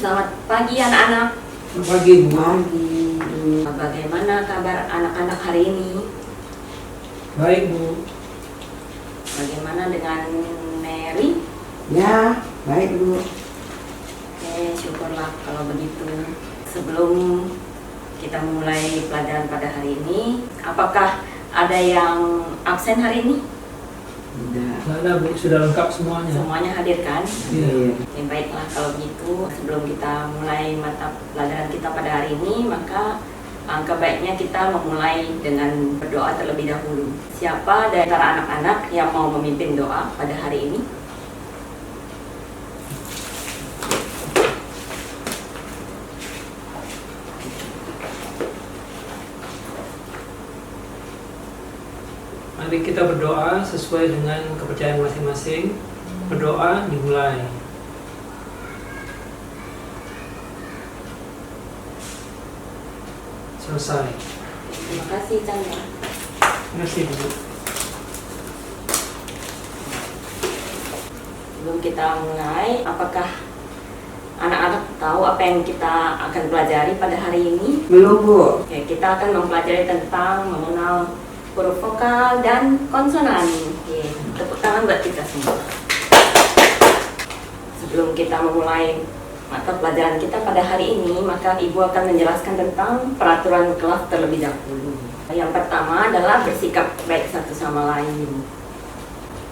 Selamat pagi anak-anak. Pagi, Bu. Pagi. Bagaimana kabar anak-anak hari ini? Baik, Bu. Bagaimana dengan Mary? Ya, baik Bu. Oke, syukurlah kalau begitu. Sebelum kita mulai pelajaran pada hari ini, apakah ada yang absen hari ini? Tidak. Nggak ada, Bu. Sudah lengkap semuanya. Semuanya hadir kan? Iya. Ya, baiklah kalau begitu. Sebelum kita mulai mata pelajaran kita pada hari ini, maka angka baiknya kita memulai dengan berdoa terlebih dahulu. Siapa dari antara anak-anak yang mau memimpin doa pada hari ini? Mari kita berdoa sesuai dengan kepercayaan masing-masing. Berdoa dimulai. Selesai. Terima kasih Chandra. Terima kasih, Bu. Sebelum kita mulai, apakah anak-anak tahu apa yang kita akan pelajari pada hari ini? Belum Bu. Oke, kita akan mempelajari tentang mengenal huruf vokal dan konsonan. Oke, tepuk tangan buat kita semua. Sebelum kita memulai mata pelajaran kita pada hari ini, maka Ibu akan menjelaskan tentang peraturan kelas terlebih dahulu. Yang pertama adalah bersikap baik satu sama lain.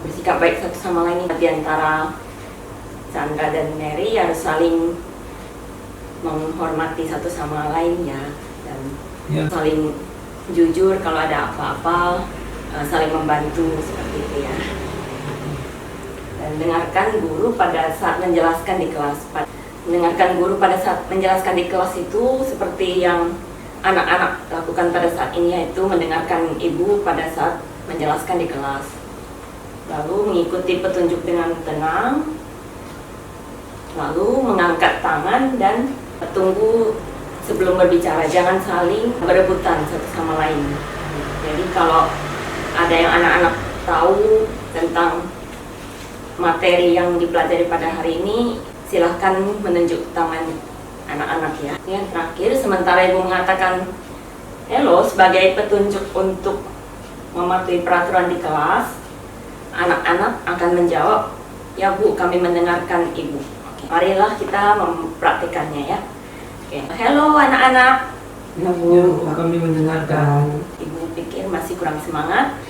Bersikap baik satu sama lain di antara Chandra dan Mary harus saling menghormati satu sama lain ya, dan Ya. saling jujur kalau ada apa-apa, saling membantu seperti itu ya. Dan dengarkan guru pada saat menjelaskan di kelas. Mendengarkan guru pada saat menjelaskan di kelas itu seperti yang anak-anak lakukan pada saat ini, yaitu mendengarkan ibu pada saat menjelaskan di kelas. Lalu mengikuti petunjuk dengan tenang, lalu mengangkat tangan dan tunggu sebelum berbicara, jangan saling berebutan satu sama lain. Jadi kalau ada yang anak-anak tahu tentang materi yang dipelajari pada hari ini, silahkan menunjuk tangan anak-anak ya. Yang terakhir, sementara Ibu mengatakan hello sebagai petunjuk untuk mematuhi peraturan di kelas, anak-anak akan menjawab, ya Bu, kami mendengarkan Ibu. Oke, marilah kita mempraktikannya ya. Oke. Hello anak-anak. Ya Ya, Bu, Bu, kami mendengarkan. Ibu pikir masih kurang semangat.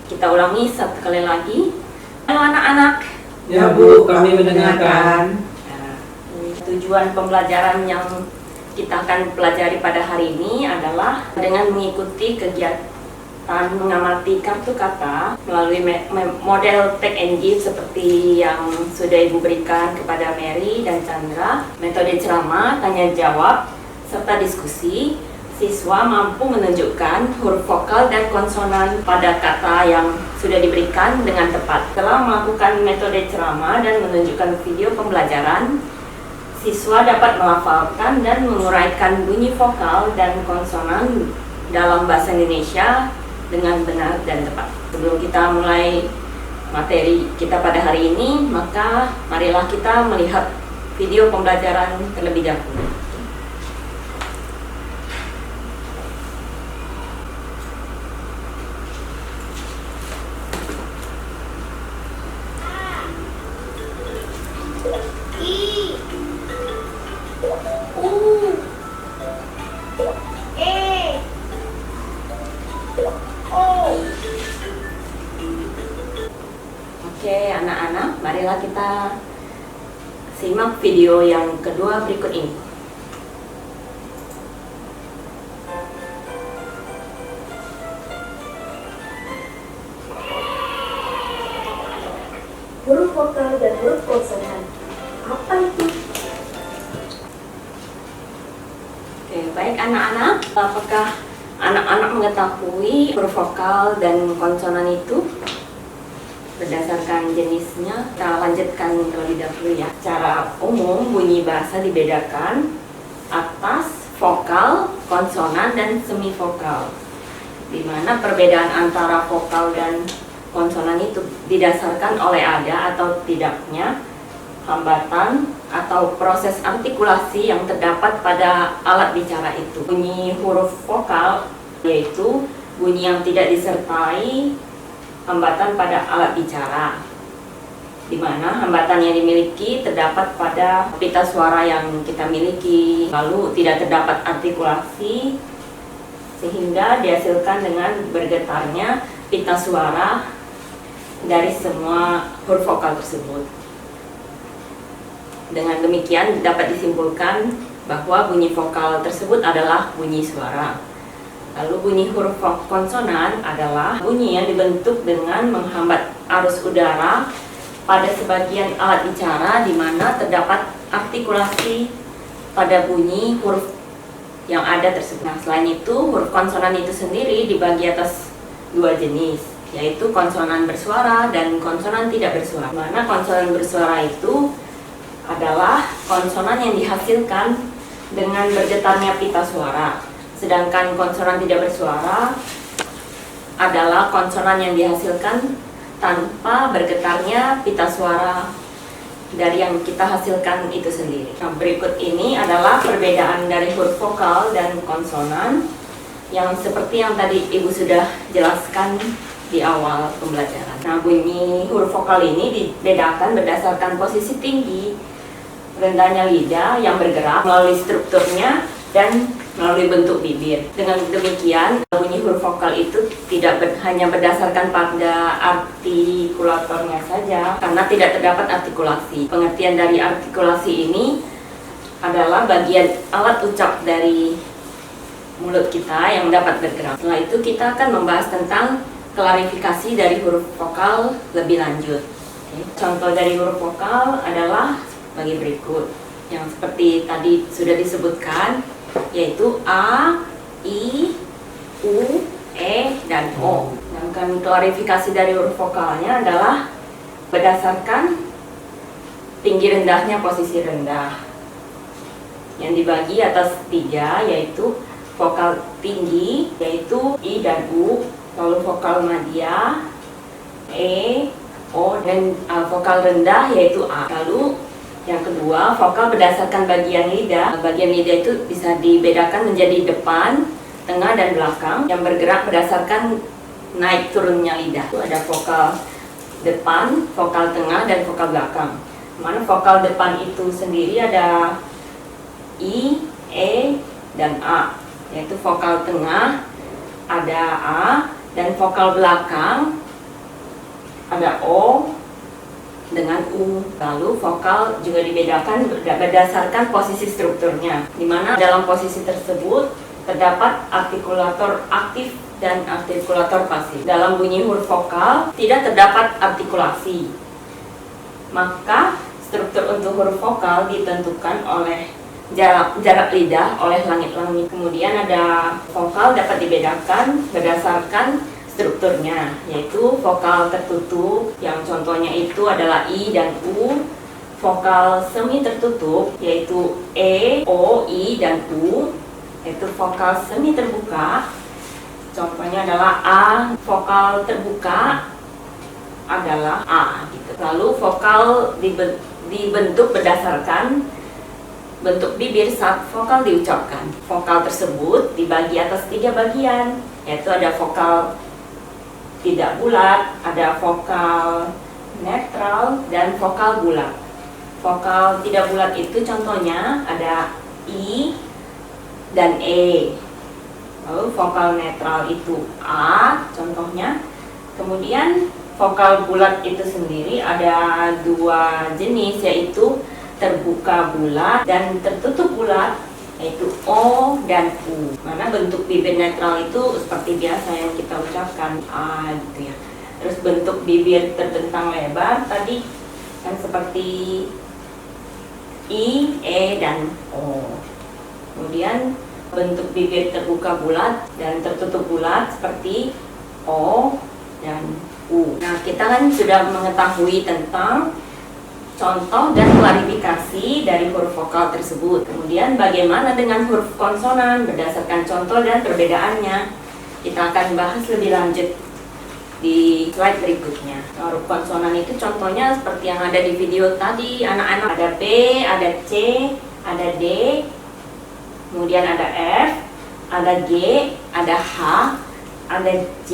Kita ulangi satu kali lagi. Halo anak-anak. Ya, Bu, kami mendengarkan. Nah, tujuan pembelajaran yang kita akan pelajari pada hari ini adalah dengan mengikuti kegiatan mengamati kartu kata melalui model take and give seperti yang sudah Ibu berikan kepada Mary dan Chandra. Metode ceramah, tanya jawab, serta diskusi. Siswa mampu menunjukkan huruf vokal dan konsonan pada kata yang sudah diberikan dengan tepat. Setelah melakukan metode ceramah dan menunjukkan video pembelajaran, siswa dapat melafalkan dan menguraikan bunyi vokal dan konsonan dalam bahasa Indonesia dengan benar dan tepat. Sebelum kita mulai materi kita pada hari ini, maka marilah kita melihat video pembelajaran terlebih dahulu. Oke anak-anak, marilah kita simak video yang kedua berikut ini. Huruf vokal dan huruf konsonan. Apa itu? Oke, baik anak-anak, apakah anak-anak mengetahui huruf vokal dan konsonan itu? Berdasarkan jenisnya, kita lanjutkan terlebih dahulu ya. Secara umum, bunyi bahasa dibedakan atas, vokal, konsonan, dan semivokal. Di mana perbedaan antara vokal dan konsonan itu didasarkan oleh ada atau tidaknya hambatan atau proses artikulasi yang terdapat pada alat bicara itu. Bunyi huruf vokal yaitu bunyi yang tidak disertai hambatan pada alat bicara, di mana hambatan yang dimiliki terdapat pada pita suara yang kita miliki, lalu tidak terdapat artikulasi sehingga dihasilkan dengan bergetarnya pita suara dari semua huruf vokal tersebut. Dengan demikian dapat disimpulkan bahwa bunyi vokal tersebut adalah bunyi suara. Lalu bunyi huruf konsonan adalah bunyi yang dibentuk dengan menghambat arus udara pada sebagian alat bicara di mana terdapat artikulasi pada bunyi huruf yang ada tersebut. Nah, selain itu, huruf konsonan itu sendiri dibagi atas dua jenis, yaitu konsonan bersuara dan konsonan tidak bersuara. Mana konsonan bersuara itu adalah konsonan yang dihasilkan dengan bergetarnya pita suara. Sedangkan konsonan tidak bersuara adalah konsonan yang dihasilkan tanpa bergetarnya pita suara dari yang kita hasilkan itu sendiri. Nah, berikut ini adalah perbedaan dari huruf vokal dan konsonan yang seperti yang tadi Ibu sudah jelaskan di awal pembelajaran. Nah, bunyi huruf vokal ini dibedakan berdasarkan posisi tinggi rendahnya lidah yang bergerak melalui strukturnya dan melalui bentuk bibir. Dengan demikian, bunyi huruf vokal itu tidak hanya berdasarkan pada artikulatornya saja, karena tidak terdapat artikulasi. Pengertian dari artikulasi ini adalah bagian alat ucap dari mulut kita yang dapat bergerak. Setelah itu kita akan membahas tentang klarifikasi dari huruf vokal lebih lanjut. Contoh dari huruf vokal adalah bagi berikut, yang seperti tadi sudah disebutkan, yaitu A, I, U, E, dan O. Sedangkan klarifikasi dari huruf vokalnya adalah berdasarkan tinggi rendahnya posisi rendah, yang dibagi atas 3, yaitu vokal tinggi, yaitu I dan U, lalu vokal madya, E, O, dan vokal rendah, yaitu A. Lalu yang kedua, vokal berdasarkan bagian lidah. Bagian lidah itu bisa dibedakan menjadi depan, tengah, dan belakang yang bergerak berdasarkan naik turunnya lidah. Itu ada vokal depan, vokal tengah, dan vokal belakang. Mana vokal depan itu sendiri ada I, E, dan A. Yaitu vokal tengah ada A, dan vokal belakang ada O dengan U. Lalu vokal juga dibedakan berdasarkan posisi strukturnya, di mana dalam posisi tersebut terdapat artikulator aktif dan artikulator pasif. Dalam bunyi huruf vokal tidak terdapat artikulasi, maka struktur untuk huruf vokal ditentukan oleh jarak lidah oleh langit-langit. Kemudian ada vokal dapat dibedakan berdasarkan strukturnya, yaitu vokal tertutup yang contohnya itu adalah I dan U, vokal semi tertutup yaitu E, O, I, dan U, yaitu vokal semi terbuka contohnya adalah A, vokal terbuka adalah A gitu. Lalu vokal dibentuk berdasarkan bentuk bibir saat vokal diucapkan. Vokal tersebut dibagi atas 3 bagian, yaitu ada vokal tidak bulat, ada vokal netral, dan vokal bulat. Vokal tidak bulat itu contohnya ada I dan E. Lalu vokal netral itu A contohnya. Kemudian vokal bulat itu sendiri ada 2 jenis, yaitu terbuka bulat dan tertutup bulat, yaitu O dan U. Mana bentuk bibir netral itu seperti biasa yang kita ucapkan A gitu ya. Terus bentuk bibir terbentang lebar tadi kan seperti I, E, dan O. Kemudian bentuk bibir terbuka bulat dan tertutup bulat seperti O dan U. Nah, kita kan sudah mengetahui tentang contoh dan klarifikasi dari huruf vokal tersebut. Kemudian bagaimana dengan huruf konsonan berdasarkan contoh dan perbedaannya? Kita akan bahas lebih lanjut di slide berikutnya. Nah, huruf konsonan itu contohnya seperti yang ada di video tadi, anak-anak ada B, ada C, ada D, kemudian ada F, ada G, ada H, ada J,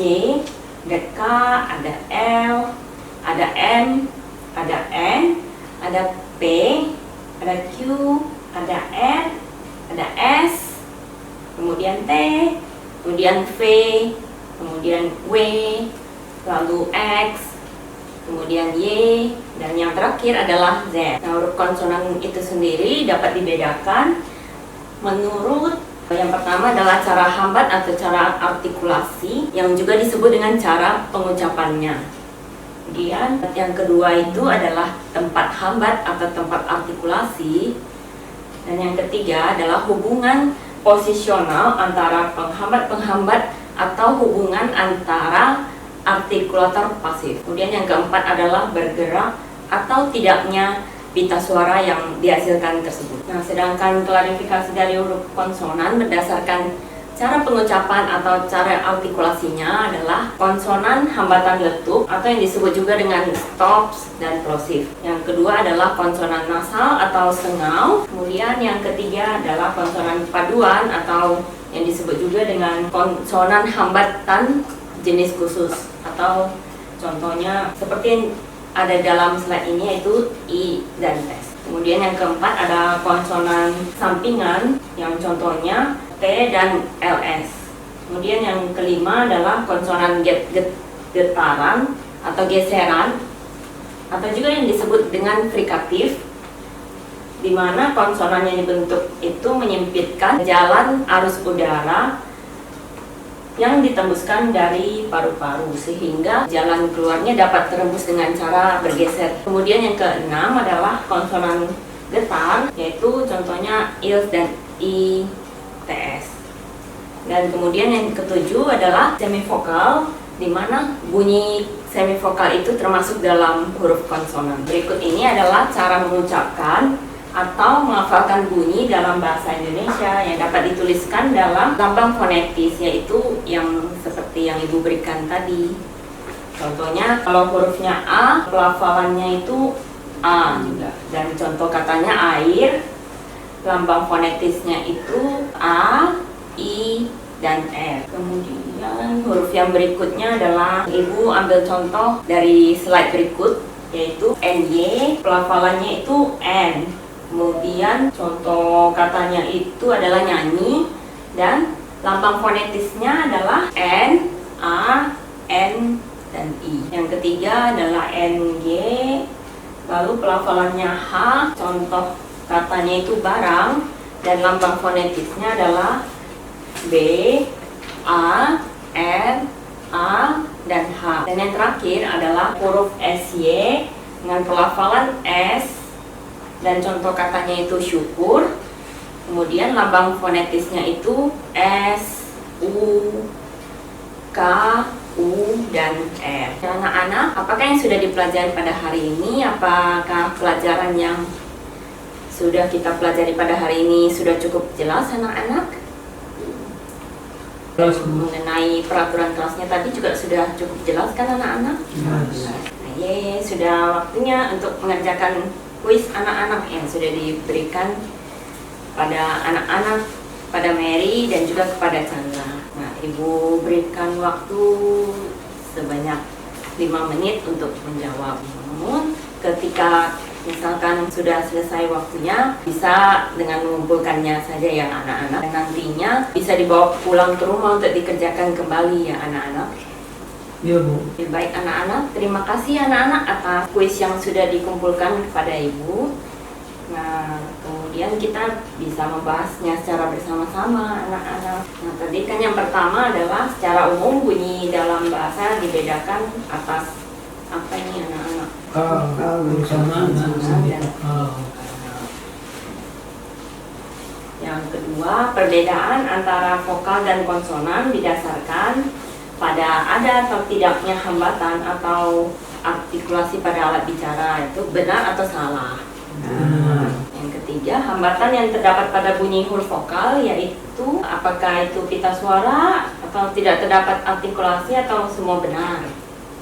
ada K, ada L, ada M, ada N, ada P, ada Q, ada R, ada S, kemudian T, kemudian V, kemudian W, lalu X, kemudian Y, dan yang terakhir adalah Z. Nah, huruf konsonan itu sendiri dapat dibedakan menurut yang pertama adalah cara hambat atau cara artikulasi, yang juga disebut dengan cara pengucapannya. Kemudian yang kedua itu adalah tempat hambat atau tempat artikulasi, dan yang ketiga adalah hubungan posisional antara penghambat-penghambat atau hubungan antara artikulator pasif. Kemudian yang keempat adalah bergerak atau tidaknya pita suara yang dihasilkan tersebut. Nah, sedangkan klarifikasi dari huruf konsonan berdasarkan cara pengucapan atau cara artikulasinya adalah konsonan hambatan letup atau yang disebut juga dengan stops dan plosive. Yang kedua adalah konsonan nasal atau sengau. Kemudian yang ketiga adalah konsonan paduan atau yang disebut juga dengan konsonan hambatan jenis khusus, atau contohnya seperti yang ada dalam slide ini, yaitu I dan S. Kemudian yang keempat ada konsonan sampingan yang contohnya T dan LS. Kemudian yang kelima adalah konsonan getaran atau geseran, atau juga yang disebut dengan frikatif, di mana konsonan yang dibentuk itu menyempitkan jalan arus udara yang ditembuskan dari paru-paru sehingga jalan keluarnya dapat terembus dengan cara bergeser. Kemudian yang keenam adalah konsonan getar, yaitu contohnya ILS dan ITS. Dan kemudian yang ketujuh adalah semivokal, di mana bunyi semivokal itu termasuk dalam huruf konsonan. Berikut ini adalah cara mengucapkan atau menghafalkan bunyi dalam bahasa Indonesia yang dapat dituliskan dalam lambang fonetis, yaitu yang seperti yang Ibu berikan tadi. Contohnya kalau hurufnya A, pelafalannya itu A juga. Dan contoh katanya air, lambang fonetisnya itu A, I, dan R. Kemudian huruf yang berikutnya adalah Ibu ambil contoh dari slide berikut, yaitu NY, pelafalannya itu N. Kemudian contoh katanya itu adalah nyanyi, dan lambang fonetisnya adalah N, A, N, dan I. Yang ketiga adalah NG, lalu pelafalannya H, contoh katanya itu barang, dan lambang fonetisnya adalah B, A, R, A, dan H. Dan yang terakhir adalah huruf SY dengan pelafalan S, dan contoh katanya itu syukur. Kemudian lambang fonetisnya itu S, U, K, U, dan R. Anak-anak, apakah yang sudah dipelajari pada hari ini? Apakah pelajaran yang sudah kita pelajari pada hari ini sudah cukup jelas anak-anak? Mengenai peraturan kelasnya tadi juga sudah cukup jelas kan anak-anak? Nah, sudah waktunya untuk mengerjakan kuis anak-anak yang sudah diberikan pada anak-anak, pada Mary dan juga kepada Chandra. Nah, Ibu berikan waktu sebanyak 5 menit untuk menjawab. Namun ketika misalkan sudah selesai waktunya, bisa dengan mengumpulkannya saja ya anak-anak, dan nantinya bisa dibawa pulang ke rumah untuk dikerjakan kembali ya anak-anak. Iya Bu. Baik anak-anak, terima kasih anak-anak atas kuis yang sudah dikumpulkan kepada Ibu. Nah, kemudian kita bisa membahasnya secara bersama-sama anak-anak. Nah, tadi kan yang pertama adalah secara umum bunyi dalam bahasa dibedakan atas apa ini anak-anak? Konsonan dan Yang kedua, perbedaan antara vokal dan konsonan didasarkan pada ada atau tidaknya hambatan atau artikulasi pada alat bicara, itu benar atau salah. Yang ketiga, hambatan yang terdapat pada bunyi huruf vokal, yaitu apakah itu pita suara atau tidak terdapat artikulasi atau semua benar.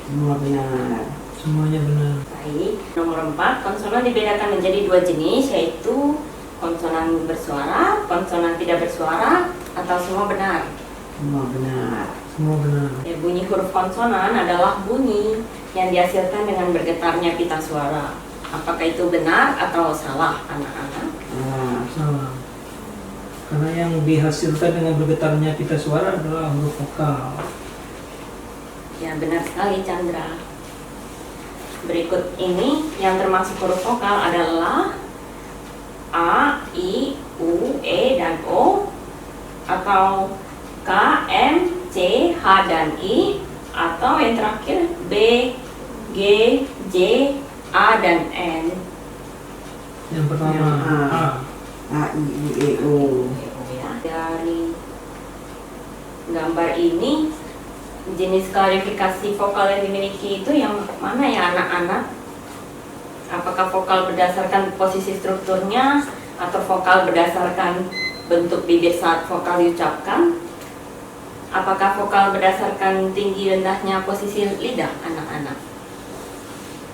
Semua benar. Semuanya benar. Baik, nomor 4, konsonan dibedakan menjadi dua jenis, yaitu konsonan bersuara, konsonan tidak bersuara, atau semua benar. Semua benar. Semua benar. Ya, bunyi huruf konsonan adalah bunyi yang dihasilkan dengan bergetarnya pita suara. Apakah itu benar atau salah, anak-anak? Salah. Karena yang dihasilkan dengan bergetarnya pita suara adalah huruf vokal. Ya, benar sekali, Chandra. Berikut ini yang termasuk huruf vokal adalah A, I, U, E, dan O, atau K, M, C, H, dan I, atau yang terakhir B, G, J, A, dan N. Yang pertama Yang A. A. A, I, U, E, O. Ya, dari gambar ini, jenis klarifikasi vokal yang dimiliki itu yang mana ya, anak-anak? Apakah vokal berdasarkan posisi strukturnya atau vokal berdasarkan bentuk bibir saat vokal diucapkan? Apakah vokal berdasarkan tinggi rendahnya posisi lidah, anak-anak?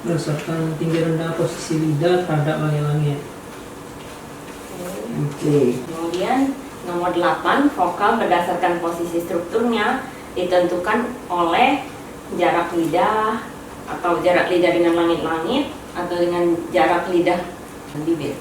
Berdasarkan tinggi rendah posisi lidah terhadap langit-langit. Oke. Kemudian nomor 8, vokal berdasarkan posisi strukturnya ditentukan oleh jarak lidah atau jarak lidah dengan langit-langit atau dengan jarak lidah dan bibir.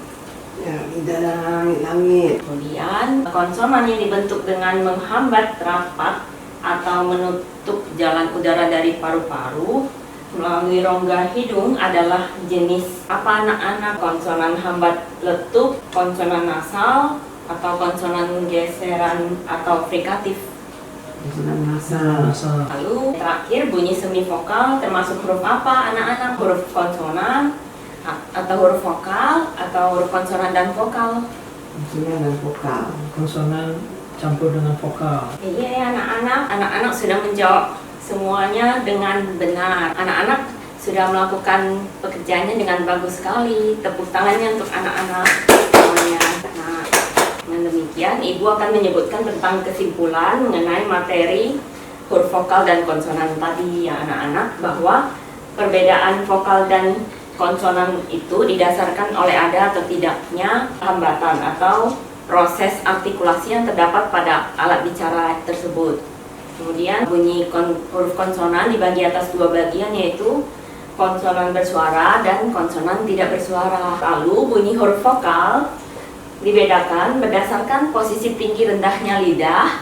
Ya, lidah dan langit-langit. Kemudian konsonan yang dibentuk dengan menghambat rapat atau menutup jalan udara dari paru-paru melalui rongga hidung adalah jenis apa, anak-anak? Konsonan hambat letup, konsonan nasal, atau konsonan geseran atau frikatif. Konsonan nasal. Asal. Lalu terakhir, bunyi semi vokal termasuk huruf apa, anak-anak? Huruf konsonan atau huruf vokal atau huruf konsonan dan vokal? Konsonan dan vokal. Konsonan campur dengan vokal. Iya ya, anak-anak. Anak-anak sudah menjawab semuanya dengan benar. Anak-anak sudah melakukan pekerjaannya dengan bagus sekali. Tepuk tangannya untuk anak-anak semuanya. Nah, dengan demikian Ibu akan menyebutkan tentang kesimpulan mengenai materi huruf vokal dan konsonan tadi ya, anak-anak, bahwa perbedaan vokal dan konsonan itu didasarkan oleh ada atau tidaknya hambatan atau proses artikulasi yang terdapat pada alat bicara tersebut. Kemudian bunyi huruf konsonan dibagi atas dua bagian, yaitu konsonan bersuara dan konsonan tidak bersuara. Lalu bunyi huruf vokal dibedakan berdasarkan posisi tinggi rendahnya lidah,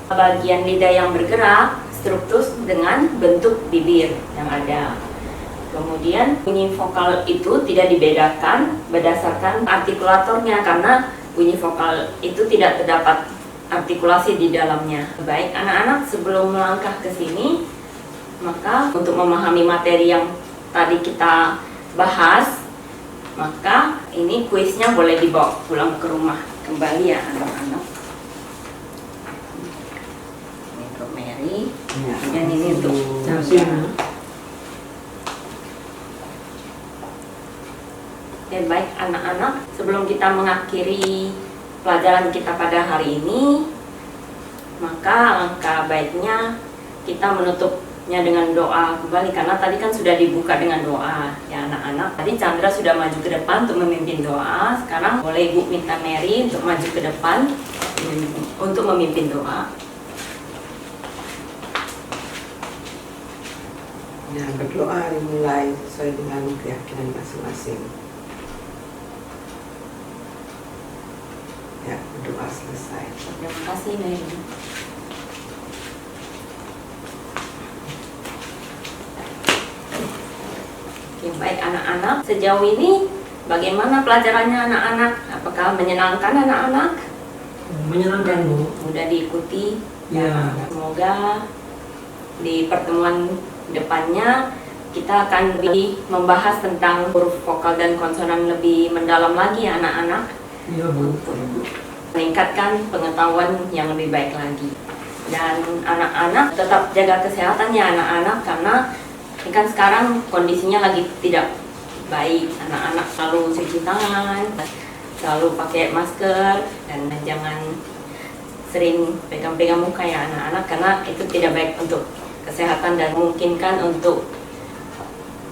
bagian lidah yang bergerak, struktur dengan bentuk bibir yang ada. Kemudian bunyi vokal itu tidak dibedakan berdasarkan artikulatornya karena bunyi vokal itu tidak terdapat artikulasi di dalamnya. Baik anak-anak, sebelum melangkah ke sini, maka untuk memahami materi yang tadi kita bahas, maka ini kuisnya boleh dibawa pulang ke rumah kembali ya anak-anak. Ini untuk Mary, Ya. dan ini untuk Chandra. Oke, baik anak-anak, sebelum kita mengakhiri pelajaran kita pada hari ini, maka alangkah baiknya kita menutupnya dengan doa kembali, karena tadi kan sudah dibuka dengan doa ya anak-anak. Tadi Chandra sudah maju ke depan untuk memimpin doa. Sekarang boleh Ibu minta Mary untuk maju ke depan untuk memimpin doa. Ya, berdoa dimulai sesuai dengan keyakinan masing-masing. Ya, berdoa selesai. Terima kasih Mary. Oke, baik anak-anak, sejauh ini bagaimana pelajarannya anak-anak? Apakah menyenangkan anak-anak? Menyenangkan, Bu. Mudah diikuti. Ya. Semoga di pertemuan depannya kita akan lebih membahas tentang huruf vokal dan konsonan lebih mendalam lagi ya anak-anak, Iya, Bu. untuk meningkatkan pengetahuan yang lebih baik lagi. Dan anak-anak tetap jaga kesehatan ya anak-anak, karena ini kan sekarang kondisinya lagi tidak baik. Anak-anak selalu cuci tangan, selalu pakai masker, dan jangan sering pegang-pegang muka ya anak-anak, karena itu tidak baik untuk kesehatan dan memungkinkan untuk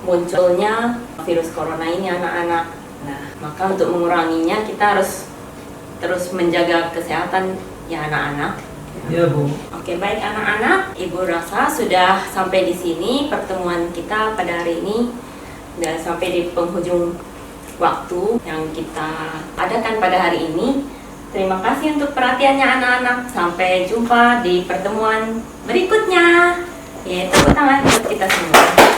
munculnya virus corona ini anak-anak. Nah, maka untuk menguranginya kita harus terus menjaga kesehatan ya anak-anak. Ya Bu. Oke, baik anak-anak, Ibu rasa sudah sampai di sini pertemuan kita pada hari ini. Dan sampai di penghujung waktu yang kita adakan pada hari ini. Terima kasih untuk perhatiannya anak-anak. Sampai jumpa di pertemuan berikutnya. Tepuk tangan buat kita semua.